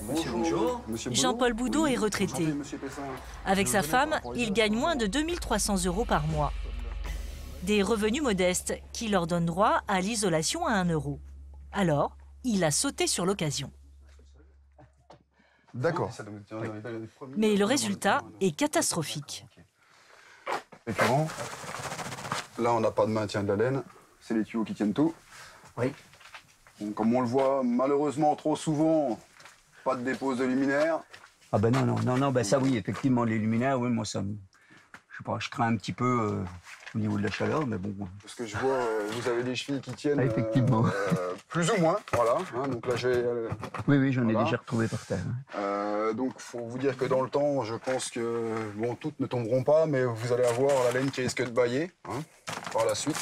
Bonjour. Jean-Paul Boudot est retraité. Avec sa femme, il gagne moins de 2 300 € par mois. Des revenus modestes qui leur donnent droit à l'isolation à 1 €. Alors, il a sauté sur l'occasion. D'accord. Mais le résultat est catastrophique. Éclairant. Là, on n'a pas de maintien de la laine. C'est les tuyaux qui tiennent tout. Oui. Donc, comme on le voit malheureusement trop souvent, pas de dépose de luminaire. Ah ben non, ben ça oui, effectivement, les luminaires, oui, moi ça me... Je sais pas, je crains un petit peu au niveau de la chaleur, mais bon. Parce que je vois, vous avez des chevilles qui tiennent effectivement. Plus ou moins, voilà. Hein, donc là, j'ai... Oui, j'en ai voilà. déjà retrouvé par terre. Donc, il faut vous dire que dans le temps, je pense que, bon, toutes ne tomberont pas, mais vous allez avoir la laine qui risque de bailler, hein, par la suite.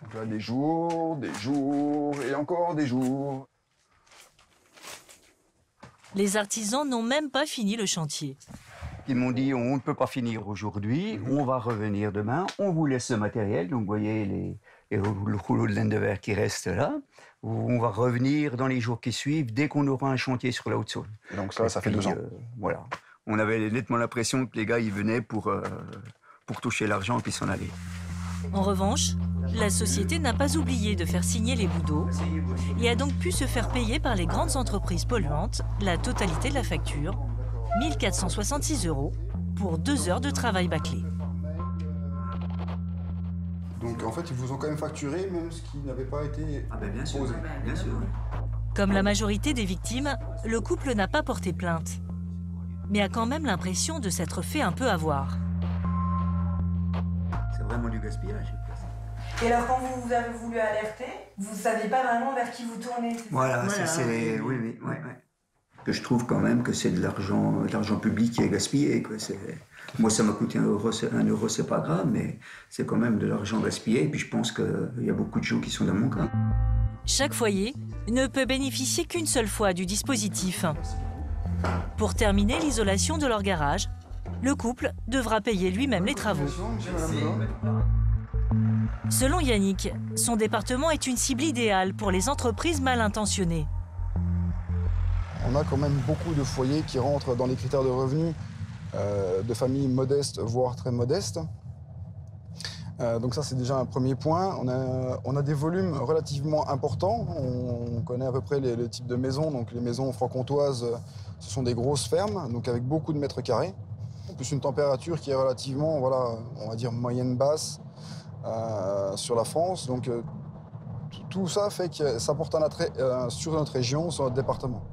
Donc là, des jours, et encore des jours. Les artisans n'ont même pas fini le chantier. Ils m'ont dit, on ne peut pas finir aujourd'hui, on va revenir demain, on vous laisse ce matériel, donc vous voyez le rouleau de laine de verre qui reste là. On va revenir dans les jours qui suivent, dès qu'on aura un chantier sur la Haute-Saône. Et donc ça fait 2 ans. Voilà. On avait nettement l'impression que les gars, ils venaient pour toucher l'argent et puis s'en aller. En revanche, la société n'a pas oublié de faire signer les Boudot et a donc pu se faire payer par les grandes entreprises polluantes la totalité de la facture, 1 466 € pour 2 heures de travail bâclé. Donc en fait, ils vous ont quand même facturé même ce qui n'avait pas été posé. Bien sûr. Comme la majorité des victimes, le couple n'a pas porté plainte, mais a quand même l'impression de s'être fait un peu avoir. C'est vraiment du gaspillage. Et alors, quand vous avez voulu alerter, vous ne saviez pas vraiment vers qui vous tournez. Voilà, c'est oui. Que je trouve quand même que c'est de l'argent public qui est gaspillé. Quoi. Moi, ça m'a coûté 1 €, c'est pas grave, mais c'est quand même de l'argent gaspillé. Et puis je pense qu'il y a beaucoup de gens qui sont dans mon cas. Chaque foyer ne peut bénéficier qu'une seule fois du dispositif. Pour terminer l'isolation de leur garage, le couple devra payer lui-même les travaux. Selon Yannick, son département est une cible idéale pour les entreprises mal intentionnées. On a quand même beaucoup de foyers qui rentrent dans les critères de revenus de familles modestes, voire très modestes. Donc ça, c'est déjà un premier point. On a des volumes relativement importants. On connaît à peu près les types de maisons. Donc les maisons franc-comtoises, ce sont des grosses fermes, donc avec beaucoup de mètres carrés. Plus une température qui est relativement, voilà, on va dire moyenne-basse sur la France. Donc tout ça fait que ça porte un attrait sur notre région, sur notre département.